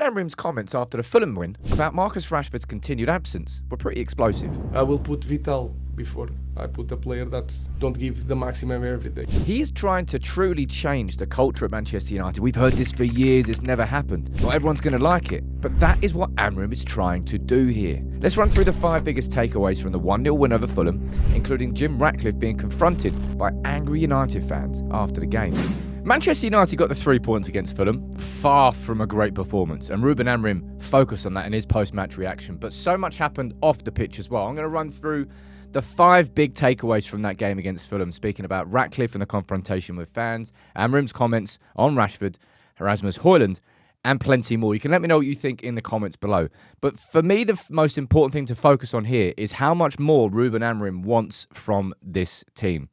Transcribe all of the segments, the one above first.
Ruben Amorim's comments after the Fulham win about Marcus Rashford's continued absence were pretty explosive. I will put Vital before I put a player that don't give the maximum every day. He is trying to truly change the culture at Manchester United. We've heard this for years, it's never happened. Not everyone's going to like it, but that is what Amorim is trying to do here. Let's run through the 5 biggest takeaways from the 1-0 win over Fulham, including Jim Ratcliffe being confronted by angry United fans after the game. Manchester United got the 3 points against Fulham, far from a great performance, and Ruben Amorim focused on that in his post-match reaction, but so much happened off the pitch as well. I'm going to run through the 5 big takeaways from that game against Fulham, speaking about Ratcliffe and the confrontation with fans, Amorim's comments on Rashford, Rasmus Højlund, and plenty more. You can let me know what you think in the comments below. But for me, the most important thing to focus on here is how much more Ruben Amorim wants from this team.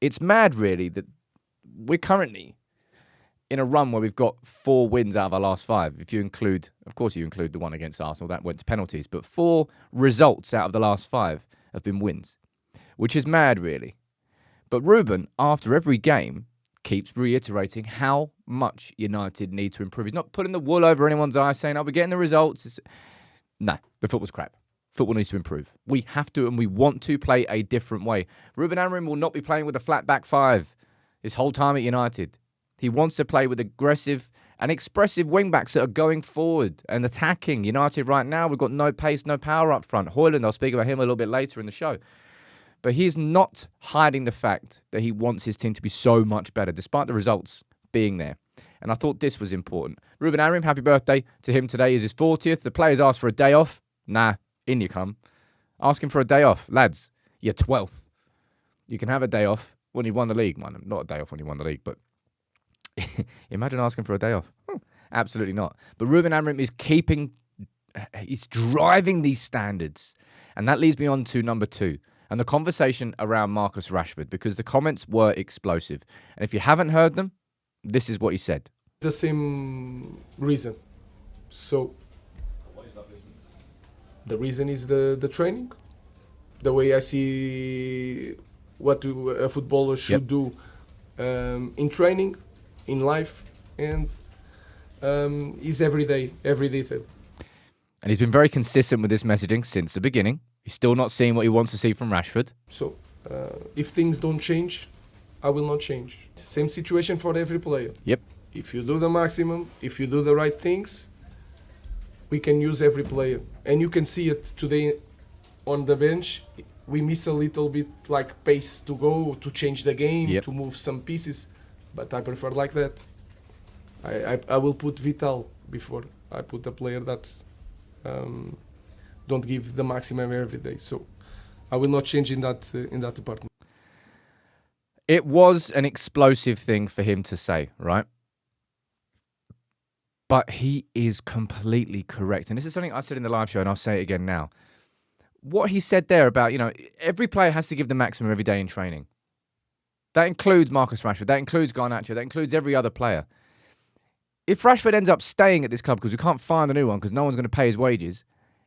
It's mad, really, that we're currently in a run where we've got 4 wins out of our last 5. If you include, of course, you include the one against Arsenal, that went to penalties, but 4 results out of the last 5 have been wins, which is mad, really. But Ruben, after every game, keeps reiterating how much United need to improve. He's not putting the wool over anyone's eyes, saying, "Oh, we're getting the results." No, the football's crap. Football needs to improve. We have to, and we want to play a different way. Ruben Amorim will not be playing with a flat back 5 his whole time at United. He wants to play with aggressive and expressive wing-backs that are going forward and attacking. United right now, we've got no pace, no power up front. Højlund, I'll speak about him a little bit later in the show. But he's not hiding the fact that he wants his team to be so much better, despite the results being there. And I thought this was important. Ruben Amorim, happy birthday to him today. Is his 40th. The players asked for a day off. Nah, in you come. Asking for a day off. Lads, you're 12th. You can have a day off when you won the league. Man, not a day off when you won the league, but imagine asking for a day off. Absolutely not. But Ruben Amorim is he's driving these standards. And that leads me on to number 2, and the conversation around Marcus Rashford, because the comments were explosive. And if you haven't heard them, this is what he said. The same reason. So, What is that reason? the reason is the training. The way I see what a footballer should do in training, in life, and is every detail. And he's been very consistent with this messaging since the beginning. He's still not seeing what he wants to see from Rashford. So, if things don't change, I will not change. Same situation for every player. Yep. If you do the maximum, if you do the right things, we can use every player. And you can see it today on the bench. We miss a little bit like pace to go, to change the game, to move some pieces. But I prefer like that. I will put Vital before I put a player that don't give the maximum every day. So I will not change in that department. It was an explosive thing for him to say, right? But he is completely correct. And this is something I said in the live show, and I'll say it again now. What he said there about, every player has to give the maximum every day in training. That includes Marcus Rashford. That includes Garnacho. That includes every other player. If Rashford ends up staying at this club because we can't find a new one because no one's going to pay his wages,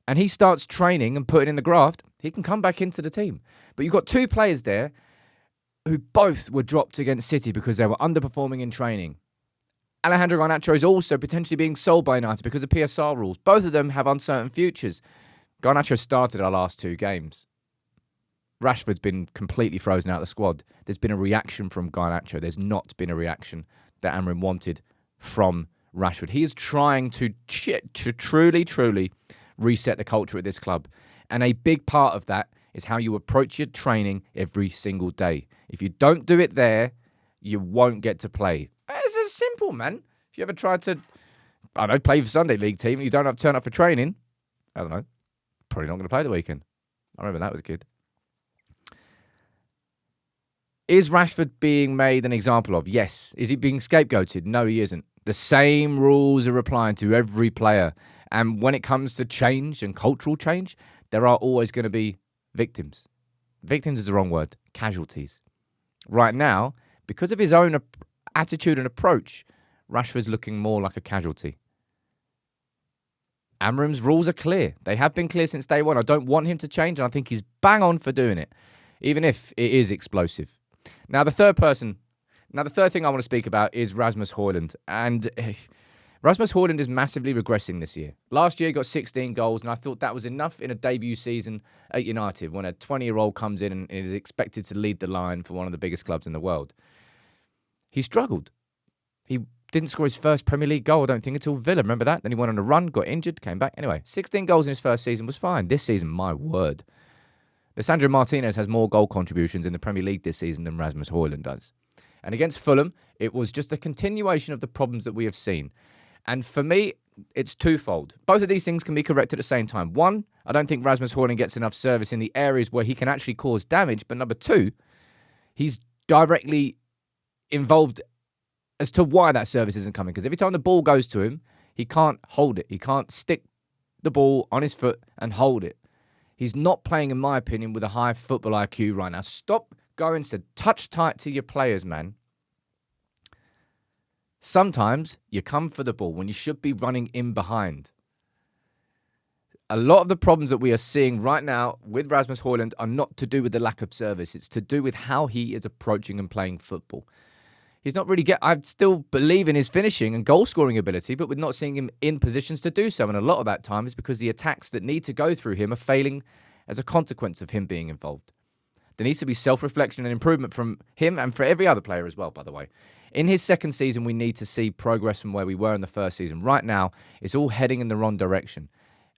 and he starts training and putting in the graft, he can come back into the team. But you've got 2 players there who both were dropped against City because they were underperforming in training. Alejandro Garnacho is also potentially being sold by United because of PSR rules. Both of them have uncertain futures. Garnacho started our last 2 games. Rashford's been completely frozen out of the squad. There's been a reaction from Garnacho. There's not been a reaction that Amorim wanted from Rashford. He is trying to truly reset the culture at this club. And a big part of that is how you approach your training every single day. If you don't do it there, you won't get to play. It's as simple, man. If you ever tried to, play for Sunday League team and you don't have to turn up for training, probably not going to play the weekend. I remember that as a kid. Is Rashford being made an example of? Yes. Is he being scapegoated? No, he isn't. The same rules are applying to every player. And when it comes to change and cultural change, there are always going to be victims. Victims is the wrong word. Casualties. Right now, because of his own attitude and approach, Rashford's looking more like a casualty. Amorim's rules are clear. They have been clear since day one. I don't want him to change, and I think he's bang on for doing it, even if it is explosive. Now, the third thing I want to speak about is Rasmus Højlund. And Rasmus Højlund is massively regressing this year. Last year he got 16 goals, and I thought that was enough in a debut season at United when a 20-year-old comes in and is expected to lead the line for one of the biggest clubs in the world. He struggled. He didn't score his first Premier League goal, I don't think, until Villa. Remember that? Then he went on a run, got injured, came back. Anyway, 16 goals in his first season was fine. This season, my word. Lisandro Martinez has more goal contributions in the Premier League this season than Rasmus Højlund does. And against Fulham, it was just a continuation of the problems that we have seen. And for me, it's twofold. Both of these things can be corrected at the same time. One, I don't think Rasmus Højlund gets enough service in the areas where he can actually cause damage. But number two, he's directly involved as to why that service isn't coming. Because every time the ball goes to him, he can't hold it. He can't stick the ball on his foot and hold it. He's not playing, in my opinion, with a high football IQ right now. Stop going to touch tight to your players, man. Sometimes you come for the ball when you should be running in behind. A lot of the problems that we are seeing right now with Rasmus Højlund are not to do with the lack of service. It's to do with how he is approaching and playing football. He's not really I still believe in his finishing and goal-scoring ability, but we're not seeing him in positions to do so. And a lot of that time is because the attacks that need to go through him are failing as a consequence of him being involved. There needs to be self-reflection and improvement from him and for every other player as well, by the way. In his second season, we need to see progress from where we were in the first season. Right now, it's all heading in the wrong direction.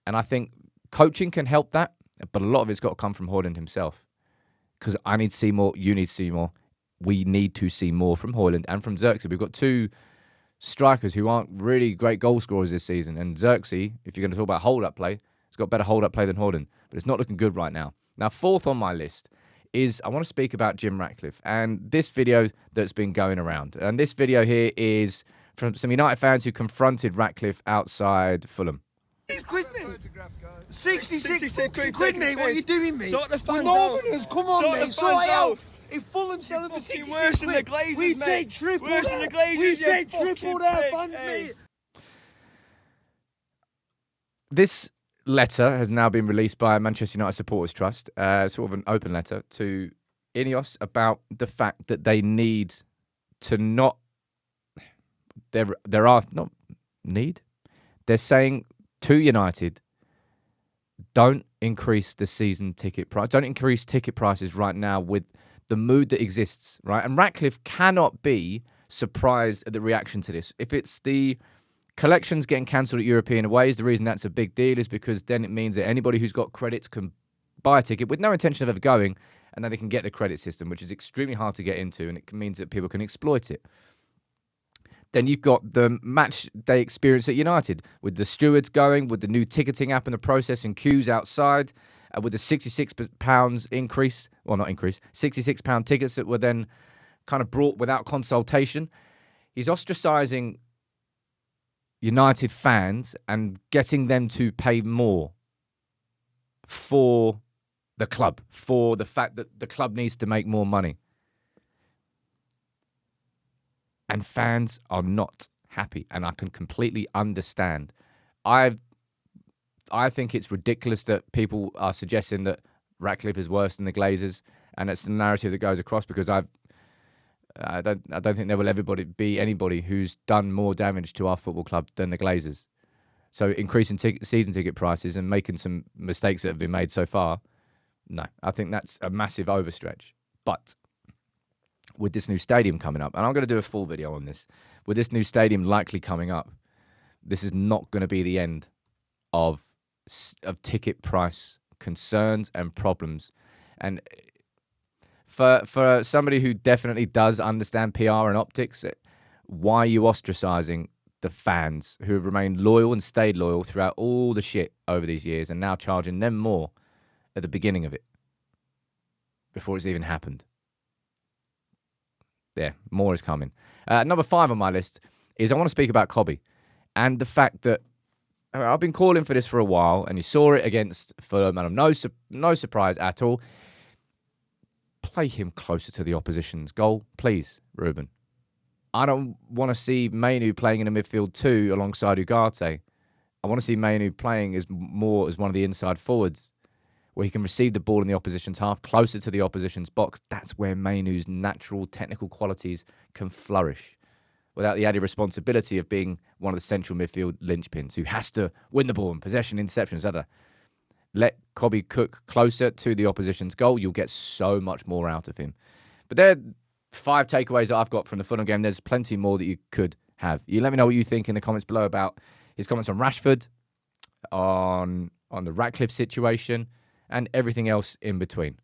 And I think coaching can help that, but a lot of it's got to come from Højlund himself. Because I need to see more, you need to see more. We need to see more from Højlund and from Xerxes. We've got two strikers who aren't really great goal scorers this season. And Xerxes, if you're going to talk about hold-up play, has got better hold-up play than Højlund. But it's not looking good right now. Now, fourth on my list is I want to speak about Jim Ratcliffe and this video that's been going around. And this video here is from some United fans who confronted Ratcliffe outside Fulham. He's quid, mate. 66 fucking quid, mate. What are you doing, mate? We're Northerners. Come on, mate. Sort it out. If Fulham selling for 66 quid, we take triple that. We take triple their fans, mate. This letter has now been released by Manchester United Supporters Trust, sort of an open letter to Ineos about the fact that they need to not. They're saying to United, don't increase the season ticket price. Don't increase ticket prices right now with the mood that exists, right? And Ratcliffe cannot be surprised at the reaction to this. If it's the collections getting cancelled at European aways, the reason that's a big deal is because then it means that anybody who's got credits can buy a ticket with no intention of ever going, and then they can get the credit system, which is extremely hard to get into, and it means that people can exploit it. Then you've got the match day experience at United, with the stewards going, with the new ticketing app and the process and queues outside, with the £66 increase, well, not increase, £66 tickets that were then kind of brought without consultation. He's ostracising United fans and getting them to pay more for the club, for the fact that the club needs to make more money. And fans are not happy, and I can completely understand. I think it's ridiculous that people are suggesting that Ratcliffe is worse than the Glazers, and it's the narrative that goes across, because I don't think there will ever be anybody who's done more damage to our football club than the Glazers. So increasing season ticket prices and making some mistakes that have been made so far, no, I think that's a massive overstretch. But with this new stadium coming up, and I'm going to do a full video on this, with this new stadium likely coming up, this is not going to be the end of ticket price concerns and problems. And for somebody who definitely does understand PR and optics, why are you ostracizing the fans who have remained loyal and stayed loyal throughout all the shit over these years, and now charging them more at the beginning of it before it's even happened? Yeah, more is coming. Number 5 on my list is I want to speak about Cobby and the fact that I've been calling for this for a while, and you saw it against Fulham, and I'm no surprise at all. Play him closer to the opposition's goal, please, Ruben. I don't want to see Mainu playing in a midfield 2 alongside Ugarte. I want to see Mainu playing more as one of the inside forwards, where he can receive the ball in the opposition's half, closer to the opposition's box. That's where Mainu's natural technical qualities can flourish. without the added responsibility of being one of the central midfield linchpins who has to win the ball and possession, interceptions, etc. Let Kobbie cook closer to the opposition's goal. You'll get so much more out of him. But there are 5 takeaways that I've got from the Fulham game. There's plenty more that you could have. You let me know what you think in the comments below about his comments on Rashford, on the Ratcliffe situation, and everything else in between.